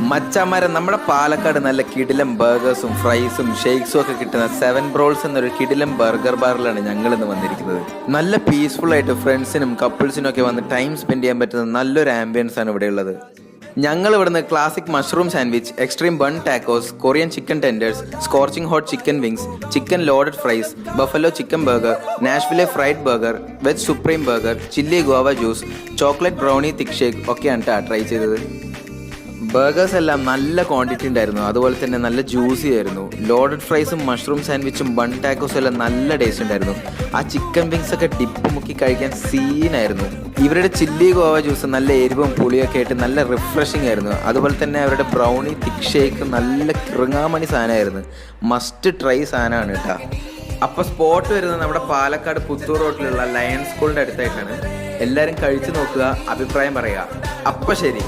മച്ചാമാരെ നമ്മുടെ പാലക്കാട് നല്ല കിടിലം ബർഗേഴ്സും ഫ്രൈസും ഷേക്സും ഒക്കെ കിട്ടുന്ന 7 ബ്രോൾസ് എന്നൊരു കിടിലം ബർഗർ ബാറിലാണ് ഞങ്ങൾ ഇന്ന് വന്നിരിക്കുന്നത്. നല്ല പീസ്ഫുൾ ആയിട്ട് ഫ്രണ്ട്സിനും കപ്പിൾസിനും ഒക്കെ വന്ന് ടൈം സ്പെൻഡ് ചെയ്യാൻ പറ്റുന്ന നല്ലൊരു ആംബിയൻസ് ആണ് ഇവിടെ ഉള്ളത്. ഞങ്ങൾ ഇവിടുന്ന് classic mushroom sandwich, extreme bun tacos, Korean chicken tenders, scorching hot chicken wings, chicken loaded fries, buffalo chicken burger, Nashville fried burger, veg supreme burger, chilli guava juice, chocolate brownie thick shake ഒക്കെയാണ് try ചെയ്തത്. Burgers എല്ലാം നല്ല quantity ഉണ്ടായിരുന്നു, അതുപോലെ തന്നെ നല്ല juicy ആയിരുന്നു. Loaded ഫ്രൈസും മഷ്റൂം സാൻഡ്വിച്ചും ബൺ ടാക്കോസും എല്ലാം നല്ല ടേസ്റ്റ് ഉണ്ടായിരുന്നു. ആ ചിക്കൻ വിങ്സ് ഒക്കെ ഡിപ്പ് മുക്കി കഴിക്കാൻ സീനായിരുന്നു. ഇവരുടെ ചില്ലി ഗോവ ജ്യൂസ് നല്ല എരിവും പുളിയൊക്കെ ആയിട്ട് നല്ല റിഫ്രഷിംഗ് ആയിരുന്നു. അതുപോലെ തന്നെ അവരുടെ ബ്രൗണി തിക് ഷേക്ക് നല്ല കിറുങ്ങാമണി സാധനമായിരുന്നു. മസ്റ്റ് ട്രൈ സാധനമാണ് കേട്ടോ. അപ്പോൾ സ്പോട്ട് വരുന്നത് നമ്മുടെ പാലക്കാട് പുത്തൂർ റോഡിലുള്ള ലയൺസ് സ്കൂളിൻ്റെ അടുത്തായിട്ടാണ്. എല്ലാവരും കഴിച്ചു നോക്കുക, അഭിപ്രായം പറയുക. അപ്പം ശരി.